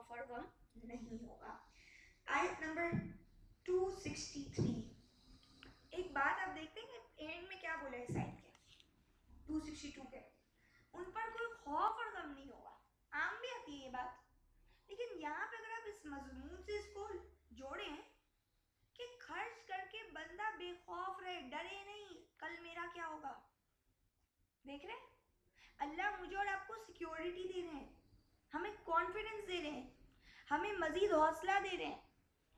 خوف اور غم نہیں ہوگا. آیت نمبر 263. ایک بات آپ دیکھتے ہیں کہ اینڈ میں کیا بولا ہے سائد کے 262 کے, ان پر کوئی خوف اور غم نہیں ہوگا. عام بھی آتی ہے یہ بات, لیکن یہاں پہ اگر آپ اس مضمون سے اس کو جوڑیں کہ خرچ کر کے بندہ بے خوف رہے, ڈرے نہیں کل میرا کیا ہوگا. دیکھ رہے اللہ مجھے اور آپ کو سیکیورٹی دے رہے ہیں, ہمیں کانفیڈنس دے رہے ہیں, ہمیں مزید حوصلہ دے رہے ہیں.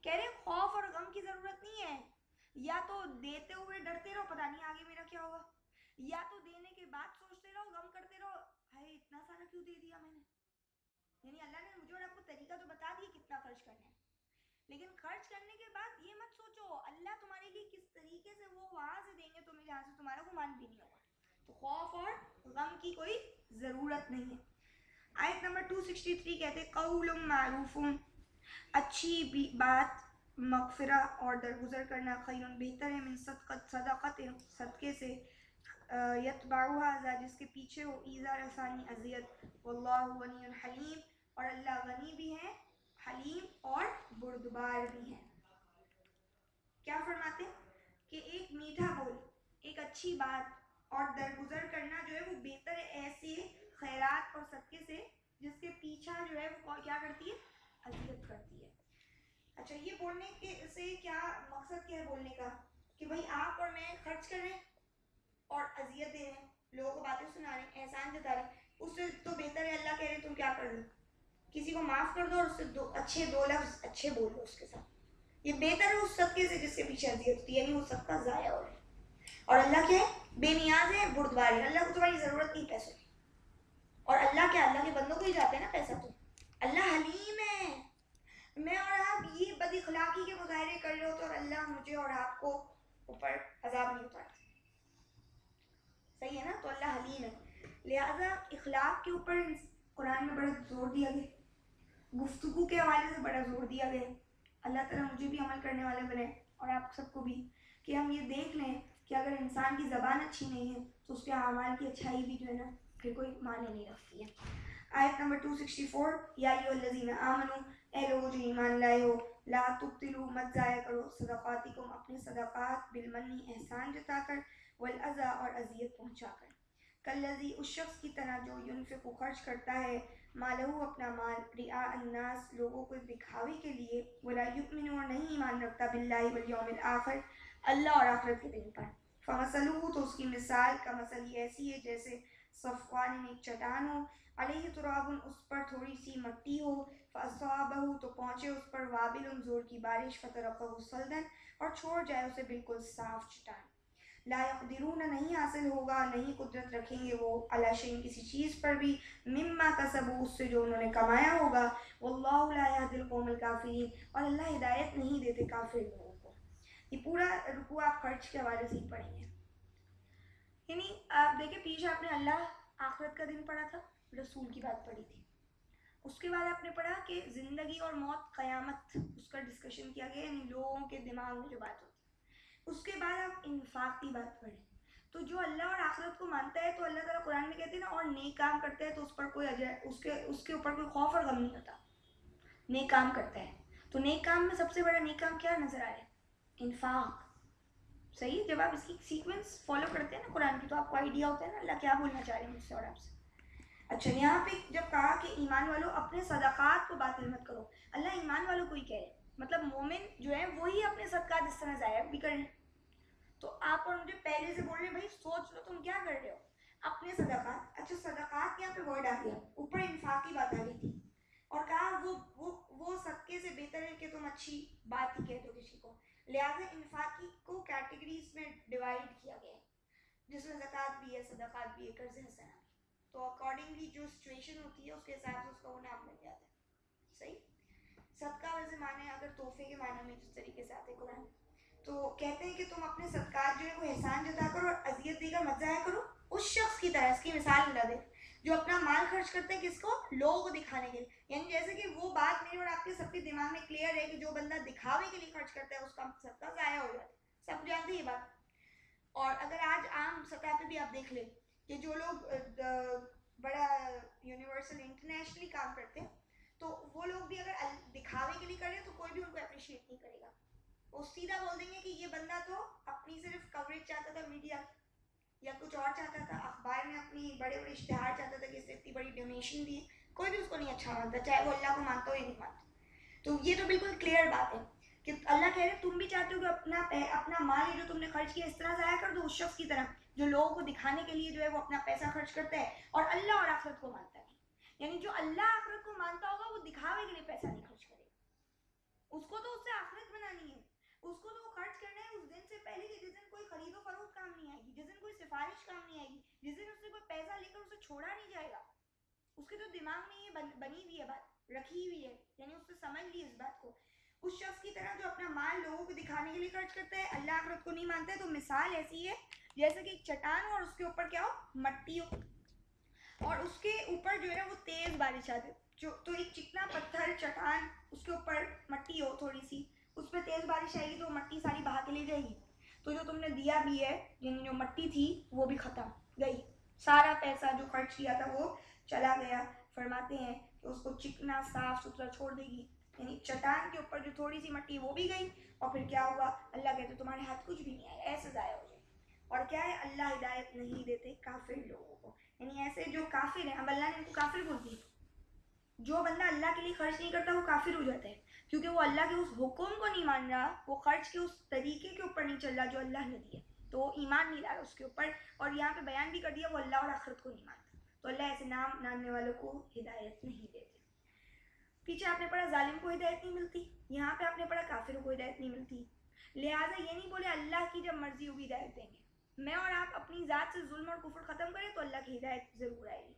کہہ رہے خوف اور غم کی ضرورت نہیں ہے, یا تو دیتے ہوئے ڈرتے رہو پتہ نہیں آگے میرا کیا ہوگا, یا تو دینے کے بعد سوچتے رہو غم کرتے رہو ہائے اتنا سارا کیوں دے دیا میں نے. یعنی اللہ نے مجھے اور آپ کو طریقہ تو بتا دیا کتنا خرچ کرنا ہے, لیکن خرچ کرنے کے بعد یہ مت سوچو اللہ تمہارے لیے کس طریقے سے وہ وہاں سے دیں گے تمہیں جہاں سے تمہارا گمان بھی نہیں ہوگا. تو خوف اور غم کی کوئی ضرورت نہیں ہے. آیت نمبر 263 کہتے قول معروف, اچھی بات, مغفرہ اور درگزر کرنا, خیر بہتر ہے, من صدقت صدقے سے, یتبعها اذا جس کے پیچھے ہو ایذا رسانی اذیت, واللہ غنی حلیم اور اللہ غنی بھی ہے, حلیم اور بردبار بھی ہے. کیا فرماتے ہیں کہ ایک میٹھا بول, ایک اچھی بات اور درگزر کرنا جو ہے وہ بہتر ہے ایسے خیرات اور صدقے سے جس کے پیچھا جو ہے وہ کیا کرتی ہے, اذیت کرتی ہے. اچھا یہ بولنے کے سے کیا مقصد کیا ہے بولنے کا, کہ بھائی آپ اور میں خرچ کر رہے ہیں اور اذیت دے رہے ہیں, لوگوں کو باتیں سنا رہے ہیں, احسان جتا رہے ہیں, اس سے تو بہتر ہے اللہ کہہ رہے ہیں تم کیا کر لو, کسی کو معاف کر دو اور اس سے دو لفظ اچھے بول دو اس کے ساتھ. یہ بہتر ہے اس صدقے سے جس کے پیچھے اذیت ہوتی ہے, یعنی وہ صدقہ ضائع ہو رہا ہے. اور اللہ کیا ہے, بے نیاز ہے, بردبار ہے, اللہ کو تمہاری ضرورت نہیں پیسوں کی. اور اللہ کیا, اللہ کے بندوں کو ہی جاتے ہیں نا پیسہ, تو اللہ حلیم ہے. میں اور آپ یہ بد اخلاقی کے مظاہرے کر رہے ہو تو اور اللہ مجھے اور آپ کو اوپر عذاب نہیں اتارتا. صحیح ہے نا, تو اللہ حلیم ہے. لہذا اخلاق کے اوپر قرآن میں بڑا زور دیا گیا, گفتگو کے حوالے سے بڑا زور دیا گیا. اللہ تعالیٰ مجھے بھی عمل کرنے والے بنے اور آپ سب کو بھی, کہ ہم یہ دیکھ لیں کہ اگر انسان کی زبان اچھی نہیں ہے تو اس کے اعمال کی اچھائی بھی جو ہے نا پھر کوئی معنی نہیں رکھتی ہے. آیت نمبر 264, یا ایھا الذین آمنوا, اے لوگو جو ایمان لائے ہو, لا تبطلوا مت ضائع کرو, صدقاتکم اپنے صدقات, بالمن احسان جتا کر, والاذی اور اذیت پہنچا کر, کالذی اس شخص کی طرح جو ينفق خرچ کرتا ہے, مالہ اپنا مال, رئاء الناس لوگوں کو دکھاوے کے لیے, ولا یؤمن اور نہیں ایمان رکھتا, باللہ والیوم الآخر اللہ اور آخرت کے دن پر, فمثلہ تو اس کی مثال کا مثل یہ ایسی ہے جیسے صفوان ایک چٹان ہو, علیہ تراب اس پر تھوڑی سی مٹی ہو, فاصابہ تو پہنچے اس پر وابل زور کی بارش, فترکہ صلدا اور چھوڑ جائے اسے بالکل صاف چٹان. لا یقدرون نہیں حاصل ہوگا, نہیں قدرت رکھیں گے وہ, علی شیء کسی چیز پر بھی, مما کسبوا اس سے جو انہوں نے کمایا ہوگا, واللہ لا یہدی القوم الکافرین اور اللہ ہدایت نہیں دیتے کافر لوگوں کو. یہ پورا رکوع آپ خرچ کے حوالے سے ہی پڑھیں گے. یعنی آپ دیکھیں پیچھے آپ نے اللہ آخرت کا دن پڑھا تھا, رسول کی بات پڑھی تھی, اس کے بعد آپ نے پڑھا کہ زندگی اور موت, قیامت, اس کا ڈسکشن کیا گیا, یعنی لوگوں کے دماغ میں جو بات ہوتی ہے. اس کے بعد آپ انفاق کی بات پڑھیں. تو جو اللہ اور آخرت کو مانتا ہے تو اللہ تعالیٰ قرآن میں کہتے ہیں نا, اور نیک کام کرتا ہے تو اس پر کوئی اس کے اوپر کوئی خوف اور غم نہیں ہوتا, نیک کام کرتا ہے. تو نیک کام میں سب سے بڑا نیک کام کیا نظر آ رہا ہے, انفاق. صحیح, جب آپ اس کی سیکوینس فالو کرتے ہیں نا قرآن کی تو آپ کو آئیڈیا ہوتا ہے نا اللہ کیا بولنا چاہ رہے ہیں مجھ سے اور آپ سے. اچھا یہاں پہ جب کہا کہ ایمان والوں اپنے صدقات کو باطل مت کرو, اللہ ایمان والوں کو ہی کہہ رہے, مطلب مومن جو ہے وہی اپنے صدقات اس طرح ضائع بھی کریں. تو آپ اور مجھے پہلے سے بول رہے ہیں بھائی سوچ لو تم کیا کر رہے ہو, اپنے صدقات. اچھا صدقات یہاں پہ ورڈ آ گیا, اوپر انفاق کی بات آ گئی تھی, اور کہا وہ صدقے سے بہتر ہے کہ تم اچھی بات ہی کہہ دو کسی کو. لہٰذا انفاق کو کیٹیگریز میں ڈیوائڈ کیا گیا ہے, جس میں زکوٰۃ بھی ہے, صدقات بھی ہے, قرض حسنہ بھی. تو اکارڈنگلی جو سچویشن ہوتی ہے اس کے حساب سے اس کا وہ نام بن جاتا ہے. صحیح. صدقہ ویسے معنی اگر تحفے کے معنی میں جس طریقے سے آتے قرآن, تو کہتے ہیں کہ تم اپنے صدقات جو ہے وہ احسان جتا کرو اور اذیت دے کر مت ضائع کرو, اس شخص کی طرح. اس کی مثال اللہ دے جو اپنا مال خرچ کرتے ہیں کس کو, لوگوں کو دکھانے کے لیے. یعنی جیسے کہ وہ بات میرے اور آپ کے سب کے دماغ میں کلیئر ہے کہ جو بندہ دکھاوے کے لیے خرچ کرتا ہے اس کا صدقہ ضائع ہو جاتا ہے, سب جانتے ہیں یہ بات. اور اگر آج عام سطح پہ بھی آپ دیکھ لیں کہ جو لوگ بڑا یونیورسل انٹرنیشنلی کام کرتے ہیں تو وہ لوگ بھی اگر دکھاوے کے لیے کریں تو کوئی بھی ان کو اپریشیٹ نہیں کرے گا. وہ سیدھا بول دیں گے کہ یہ بندہ تو اپنی صرف کوریج چاہتا تھا میڈیا یا کچھ اور چاہتا تھا, اخبار میں اپنی بڑے بڑے اشتہار چاہتا تھا کہ اس نے اتنی بڑی ڈونیشن دی. کوئی بھی اس کو نہیں اچھا مانتا, چاہے وہ اللہ کو مانتا ہو یا نہیں مانتا. تو یہ تو بالکل کلیئر بات ہے کہ اللہ کہہ رہے تم بھی چاہتے ہو کہ اپنا مال جو تم نے خرچ کیا اس طرح ضائع کر دو اس شخص کی طرح جو لوگوں کو دکھانے کے لیے جو ہے وہ اپنا پیسہ خرچ کرتا ہے اور اللہ اور آخرت کو مانتا ہے. یعنی جو اللہ آخرت کو مانتا ہوگا وہ دکھاوے کے لیے پیسہ نہیں خرچ کرے گا. اس کو تو اس سے آخرت بنانی ہے, اس کو تو وہ خرچ کرنا ہے اس دن سے پہلے کہ جس دن کوئی خرید و فروخت کام نہیں آئے گی, جس دن کوئی سفارش کام نہیں آئے گی, جس دن اس سے کوئی پیسہ لے کر اسے چھوڑا نہیں جائے گا. اس کے تو دماغ میں یہ بنی ہوئی ہے بات, رکھی ہوئی ہے, یعنی اس سے سمجھ لی اس بات کو. اس شخص کی طرح جو اپنا مال لوگوں کو دکھانے کے لیے خرچ کرتا ہے, اللہ آخرت کو نہیں مانتا ہے. تو مثال ایسی ہے جیسے کہ ایک چٹان ہو اور اس کے اوپر کیا ہو, مٹی ہو, اور اس کے اوپر جو ہے وہ تیز بارش آ جائے. تو ایک چکنا پتھر چٹان, اس کے اوپر مٹی ہو تھوڑی سی, اس پہ تیز بارش آئے گی تو مٹی ساری بہا کے لے جائے گی. تو جو تم نے دیا بھی ہے, یعنی جو مٹی تھی وہ بھی ختم گئی, سارا پیسہ جو خرچ کیا تھا وہ چلا گیا. فرماتے ہیں کہ اس کو چکنا صاف ستھرا چھوڑ دے گی, یعنی چٹان کے اوپر جو تھوڑی سی مٹی وہ بھی گئی. اور پھر کیا ہوا, اللہ کہتے تمہارے ہاتھ کچھ بھی نہیں آیا, ایسے ضائع ہو جائے. اور کیا ہے, اللہ ہدایت نہیں دیتے کافر لوگوں کو, یعنی ایسے جو کافر ہیں, اب اللہ نے ان کو کافر بول دی. جو بندہ اللہ کے لیے خرچ نہیں کرتا وہ کافر ہو جاتا ہے, کیونکہ وہ اللہ کے اس حکم کو نہیں مان رہا, وہ خرچ کے اس طریقے کے اوپر نہیں چل رہا جو اللہ نے دیا, تو وہ ایمان نہیں لا رہا اس کے اوپر. اور یہاں پہ بیان بھی کر دیا وہ اللہ اور آخرت کو نہیں مانتا, تو اللہ ایسے نام ماننے والوں کو ہدایت نہیں دیتے. پیچھے آپ نے پڑھا ظالم کو ہدایت نہیں ملتی, یہاں پہ آپ نے پڑھا کافروں کو ہدایت نہیں ملتی. لہٰذا یہ نہیں بولے اللہ کی جب مرضی ہوگی ہدایت دیں گے. میں اور آپ اپنی ذات سے ظلم اور کفر ختم کریں تو اللہ کی ہدایت ضرور آئے گی.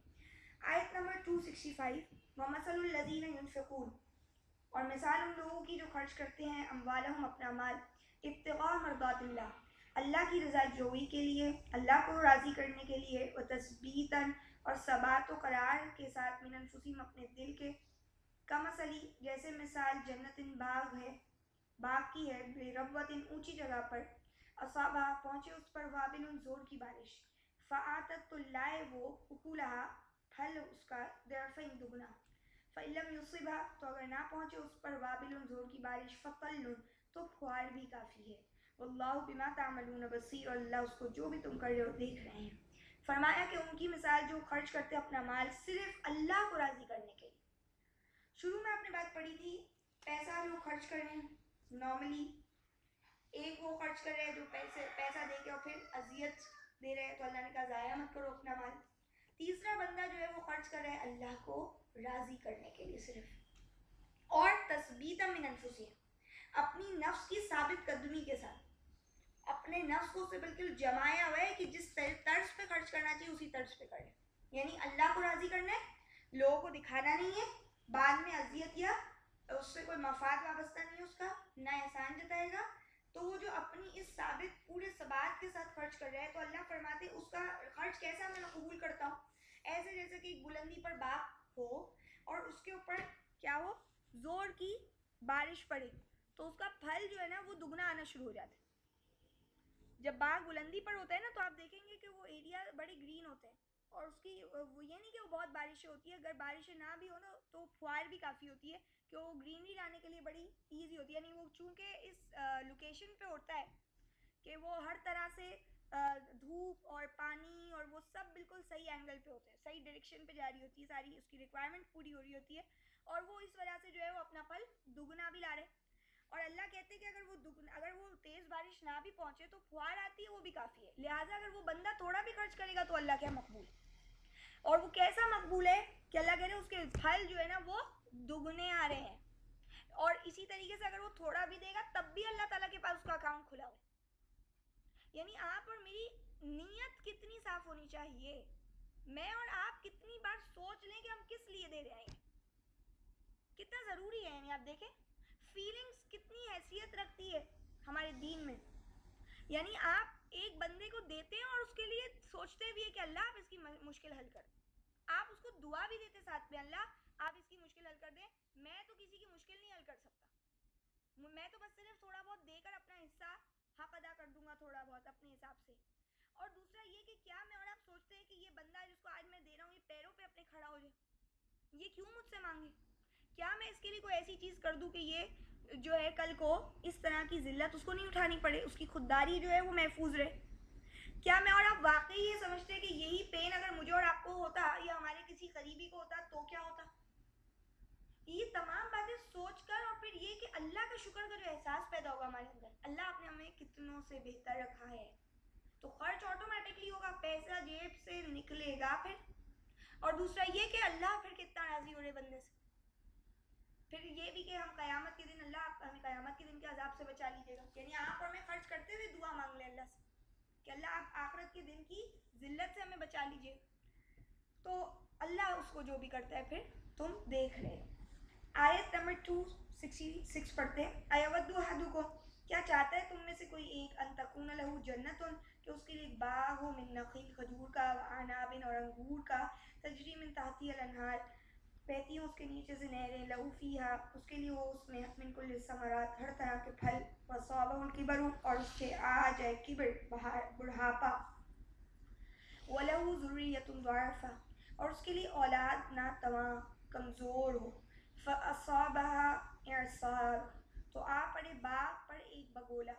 آیت نمبر 265, وَمَثَلُ الَّذِينَ يُنْفِقُونَ, اور مثال ان لوگوں کی جو خرچ کرتے ہیں اموالہم اپنا مال, ابتغاء مرضات اللہ, اللہ کی رضا جوئی کے لیے, اللہ کو راضی کرنے کے لیے, وتثبیتاً, اور ثبات و قرار کے ساتھ, من انفسہم اپنے دل کے, کمثلی جیسے مثال, جنتن باغ ہے, باغ کی ہے, بربوتن اونچی جگہ پر, اصابہ پہنچے اس پر, وابل زور کی بارش, فآتت تو لائے وہ, اکولہا پھل اس کا, ضعفین دگنا, فَإِلَّمْ يُصِبْهَا تو اگر نہ پہنچے اس پر, وابل زور کی بارش, فَطَلٌ تو پھوار بھی کافی ہے, وَاللَّهُ بِمَا تَعْمَلُونَ بَصِيرٌ, اور اللہ اس کو جو بھی تم کر رہے ہو دیکھ رہے ہیں. فرمایا کہ ان کی مثال جو خرچ کرتے اپنا مال صرف اللہ کو راضی کرنے کے لیے. شروع میں آپ نے بات پڑھی تھی, پیسہ جو خرچ کر رہے ہیں نارملی, ایک وہ خرچ کر رہے ہیں جو پیسہ دے کے اور پھر اذیت دے رہے ہیں, تو اللہ نے کہا ضائع مت کرو اپنا مال. تیسرا بندہ جو ہے وہ خرچ کر رہا ہے اللہ کو راضی کرنے کے لیے صرف, اور تثبیتا من انفسہم, اپنی نفس کی ثابت قدمی کے ساتھ, اپنے نفس کو سے بالکل جمایا ہوا ہے کہ جس طرز پہ خرچ کرنا چاہیے اسی طرز پہ کرے. یعنی اللہ کو راضی کرنا ہے, لوگوں کو دکھانا نہیں ہے, بعد میں اذیت یا اس سے کوئی مفاد وابستہ نہیں ہے اس کا, نہ احسان جتائے گا. تو وہ جو اپنی اس ثابت پورے ثبات کے ساتھ خرچ کر رہا ہے, تو اللہ فرماتے اس کا خرچ کیسا میں قبول کرتا ہوں, ایسے جیسے کہ ایک بلندی پر باغ ہو اور اس کے اوپر کیا ہو, زور کی بارش پڑے, تو اس کا پھل جو ہے نا وہ دگنا آنا شروع ہو جاتا ہے. جب باغ بلندی پر ہوتا ہے نا تو آپ دیکھیں گے کہ وہ ایریا بڑے گرین ہوتے ہیں, اور اس کی وہ یہ نہیں کہ وہ بہت بارشیں ہوتی ہے, اگر بارشیں نہ بھی ہو نا تو پھوار بھی کافی ہوتی ہے, کہ وہ گرینری لانے کے لیے بڑی ایزی ہوتی ہے. یعنی وہ چونکہ اس لوکیشن پہ ہوتا ہے کہ وہ ہر طرح سے دھوپ اور پانی اور وہ سب بالکل صحیح اینگل پہ ہوتے ہیں, صحیح ڈائریکشن پہ جاری ہوتی ہے, ساری اس کی ریکوائرمنٹ پوری ہو رہی ہوتی ہے, اور وہ اس وجہ سے جو ہے وہ اپنا پھل دگنا بھی لا رہے. اور اللہ کہتے ہیں کہ اگر وہ تیز بارش نہ بھی پہنچے تو پھوار آتی ہے, وہ بھی کافی ہے. لہٰذا اگر وہ بندہ تھوڑا بھی خرچ کرے گا تو اللہ کیا مقبول ہے, اور وہ کیسا مقبول ہے کہ اللہ کہہ رہے ہیں اس کے پھل جو ہے نا وہ دگنے آ رہے ہیں. اور اسی طریقے سے اگر وہ تھوڑا بھی دے گا تب بھی اللہ تعالیٰ کے پاس اس کا اکاؤنٹ کھلا ہو. یعنی آپ اور میری نیت کتنی صاف ہونی چاہیے, میں اور آپ کتنی بار سوچ لیں کہ ہم کس لیے دے رہے ہیں, کتنا ضروری ہے. یعنی آپ دیکھیں فیلنگز کتنی حیثیت رکھتی ہے ہمارے دین میں. یعنی آپ ایک بندے کو دیتے ہیں اور اس کے لیے سوچتے بھی ہے کہ اللہ آپ اس کی مشکل حل کر, آپ اس کو دعا بھی دیتے ساتھ میں, اللہ آپ اس کی مشکل حل کر دیں. میں تو کسی کی مشکل نہیں حل کر سکتا, میں تو بس صرف تھوڑا بہت دے کر اپنا حصہ حق ادا کر دوں گا, تھوڑا بہت اپنے حساب سے. اور دوسرا یہ کہ کیا میں اور آپ سوچتے ہیں کہ یہ بندہ جس کو آج میں دے رہا ہوں یہ پیروں پہ اپنے کھڑا ہو جائے, یہ کیوں مجھ سے مانگے, کیا میں اس کے لیے کوئی ایسی چیز کر دوں کہ یہ جو ہے کل کو اس طرح کی ذلت اس کو نہیں اٹھانی پڑے, اس کی خودداری جو ہے وہ محفوظ رہے؟ کیا میں اور آپ واقعی یہ سمجھتے کہ یہی پین اگر مجھے اور آپ کو ہوتا یا ہمارے کسی قریبی کو ہوتا تو کیا ہوتا؟ یہ تمام باتیں سوچ کر اور پھر یہ کہ اللہ کا شکر کا جو احساس پیدا ہوگا ہمارے اندر, اللہ آپ نے ہمیں کتنوں سے بہتر رکھا ہے, تو خرچ آٹومیٹکلی ہوگا, پیسہ جیب سے نکلے گا پھر. اور دوسرا یہ کہ اللہ پھر کتنا راضی ہو رہے بندے سے. پھر یہ بھی کہ ہم قیامت کے دن اللہ ہمیں قیامت کے دن کے عذاب سے بچا لیجیے گا, یعنی آپ اور میں خرچ کرتے ہوئے دعا مانگ لیں اللہ سے کہ اللہ آپ آخرت کے دن کی ذلت سے ہمیں بچا لیجیے, تو اللہ اس کو جو بھی کرتا ہے پھر تم دیکھ رہے ہو. آیت نمبر 266 پڑھتے ہیں. ایود احدکم, کیا چاہتا ہے تم میں سے کوئی ایک, ان تکون لہ جنتن, کہ اس کے لیے ایک باغ ہو, من نخیل, کھجور کا, وعناب, اور انگور کا, تجری من تحتی الانہار, بہتی ہوں اس کے نیچے سے نہریں, لہو فیہا, اس کے لیے ہو اس میں, من کل الثمرات, ہر طرح کے پھل, وصابہ الکبر, اور اس کے آ جائے کبر, بڑھاپا, وَلَهُ ذُرِّيَّةٌ ضَعَفَةٌ, اور اس کے لیے اولاد ناتواں کمزور ہو, فَأَصَابَهَا إِعْصَارٌ, تو آ پڑے باغ پر ایک بگولا,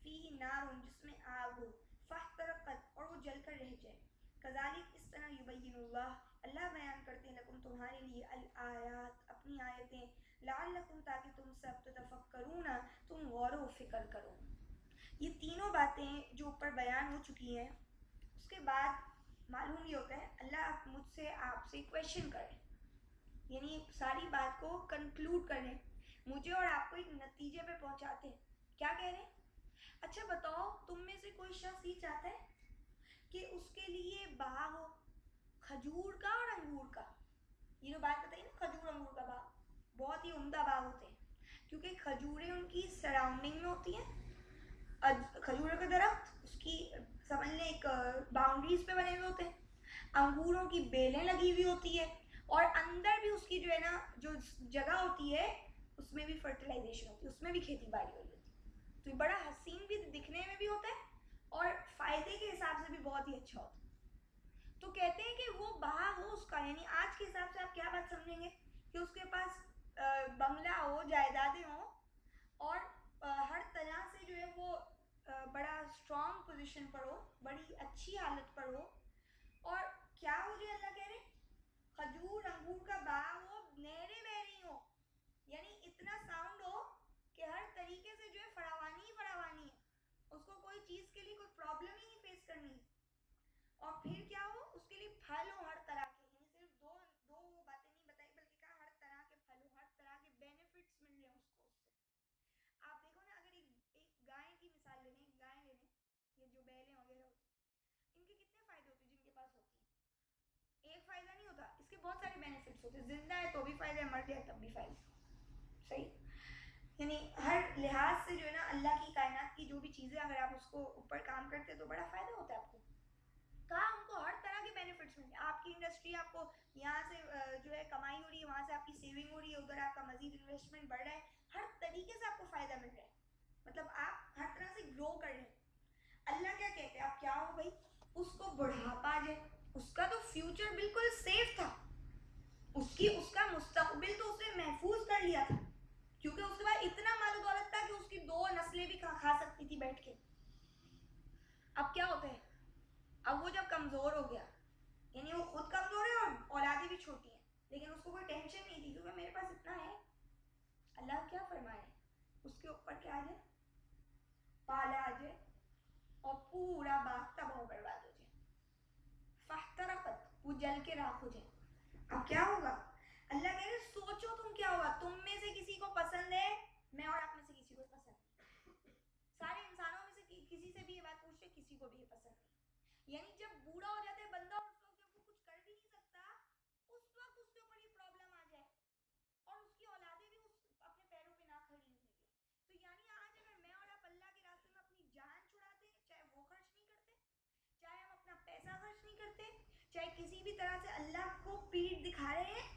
فِيهِ نَارٌ, جس میں آگ ہو, فَاحْتَرَقَتْ, اور وہ جل کر رہ جائے, كَذَلِكَ, اس طرح, يُبَيِّنُ اللَّهُ, اللہ بیان کرتے ہیں, لَكُمْ, تمہارے لیے, الآیات, اپنی آیتیں, لَعَلَّكُمْ, تاکہ تم سب تتفکرون, تم غور و فکر کرو. یہ تینوں باتیں جو اوپر بیان ہو چکی ہیں, اس کے بعد معلوم یہ ہوتا ہے اللہ مجھ سے آپ سے کویشچن کریں, یعنی ساری بات کو کنکلوڈ کریں, مجھے اور آپ کو ایک نتیجے پہ پہنچاتے ہیں. کیا کہہ رہے ہیں؟ اچھا بتاؤ, تم میں سے کوئی شخص یہ چاہتا ہے کہ اس کے لیے باغ ہو, کھجور کا اور انگور کا. یہ جو بات بتائی نا, کھجور انگور کا باغ, بہت ہی عمدہ باغ ہوتے ہیں, کیونکہ کھجوریں ان کی سراؤنڈنگ میں ہوتی ہیں. کھجور کا درخت اس کی سمجھ لیں ایک باؤنڈریز پہ بنے ہوئے ہوتے ہیں, انگوروں کی بیلیں لگی ہوئی ہوتی ہے, اور اندر بھی اس کی جو ہے نا جو جگہ ہوتی ہے اس میں بھی فرٹیلائزیشن ہوتی ہے, اس میں بھی کھیتی باڑی ہو رہی ہوتی ہے, تو یہ بڑا حسین بھی دکھنے میں بھی ہوتا ہے اور فائدے کے حساب سے بھی بہت ہی اچھا ہوتا ہے. تو کہتے ہیں کہ وہ باغ ہو اس کا, یعنی آج کے حساب سے آپ کیا بات سمجھیں گے کہ اس کے پاس بنگلہ ہو, جائیدادیں ہوں, اور ہر طرح سے جو ہے وہ بڑا اسٹرانگ پوزیشن پر ہو, بڑی اچھی حالت پر ہو, اور کیا ہو جائے, اللہ کہہ رہے کھجور انگور کا باغ ہو, نہریں بہ رہی ہو, یعنی اتنا ساؤنڈ ہو کہ ہر طریقے سے جو ہے فراوانی ہی فراوانی ہے, اس کو کوئی چیز کے لیے کوئی پرابلم ہی نہیں فیس کرنی. اور پھر کیا ہو, اس کے لیے پھل ہو ہر طرح کے, یعنی صرف دو باتیں نہیں بتائی بلکہ کہا ہر طرح کے پھل ہو, ہر طرح کے بینیفٹس مل رہے ہیں اس کو. اس سے آپ دیکھو نا, اگر ایک گائے کی مثال لے لیں, ایک گائے لے لیں, یہ جو بیلیں وغیرہ ہوتی ہیں, ان کے کتنے فائدے ہوتے ہیں جن کے پاس ہوتی ہیں؟ ایک فائدہ نہیں ہوتا, اس کے بہت سارے بینیفٹس ہوتے ہیں, زندہ ہے تو بھی فائدہ ہے, مر جائے تب بھی فائدہ. صحیح, یعنی ہر لحاظ سے جو ہے نا اللہ کی کائنات کی جو بھی چیزیں اگر آپ اس کو اوپر کام کرتے تو بڑا فائدہ ہوتا ہے آپ کو. کہا ہم کو ہر طرح کے بینیفٹس ملیں, آپ کی انڈسٹری, آپ کو یہاں سے جو ہے کمائی ہو رہی ہے, وہاں سے آپ کی سیونگ ہو رہی ہے, ادھر آپ کا مزید انویسٹمنٹ بڑھ رہا ہے, ہر طریقے سے آپ کو فائدہ مل رہا ہے, مطلب آپ ہر طرح سے گرو کر رہے ہیں. اللہ کیا کہتے ہیں, آپ کیا ہو بھائی, اس کو بڑھاپا جائے, اس کا تو فیوچر بالکل سیف تھا, اس کا مستقبل تو اس نے محفوظ کر لیا تھا, کیونکہ اس کے بعد اتنا مال و دولت تھا کہ اس کی 2 نسلیں بھی کھا سکتی تھی بیٹھ کے. اب کیا ہوتا ہے, اب وہ جب کمزور ہو گیا, یعنی وہ خود کمزور ہے اور اولادیں بھی چھوٹی ہیں, لیکن اس کو کوئی ٹینشن نہیں تھی کیونکہ میرے پاس اتنا ہے. اللہ کیا فرمائے, اس کے اوپر کیا آ جائے, پالا آ جائے, اور پورا باغ تباہ و برباد ہو جائے, فاحترقت, وہ جل کے راکھ ہو جائے. اب کیا ہوگا, اللہ کہہ رہے سوچو تم کیا ہوگا, تم میں سے کسی کو پسند ہے, میں اور آپ میں سے کسی کو پسند نہیں, سارے انسانوں میں سے کسی سے بھی یہ بات پوچھے, کسی کو بھی یہ پسند نہیں. یعنی جب بوڑھا ہو جاتا ہے بندہ اور اس وقت جب وہ کچھ کر بھی نہیں سکتا, اس وقت اس کے اوپر یہ پرابلم آ جائے, اور اس کی اولادیں بھی اپنے پیروں پہ نہ کھڑی ہونے لگے. تو یعنی آج اگر میں اور آپ اللہ کے راستے میں اپنی جان چھڑاتے ہیں, چاہے وہ خرچ نہیں کرتے, چاہے ہم اپنا پیسہ خرچ نہیں کرتے, چاہے کسی بھی طرح سے اللہ کو پیٹ دکھا رہے ہیں,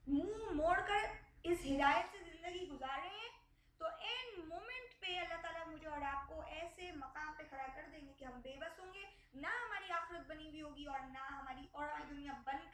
منہ موڑ کر اس ہدایت سے زندگی گزار رہے ہیں, تو این مومنٹ پہ اللہ تعالیٰ مجھے اور آپ کو ایسے مقام پہ کھڑا کر دیں گے کہ ہم بے بس ہوں گے, نہ ہماری آخرت بنی ہوئی ہوگی اور نہ ہماری دنیا بن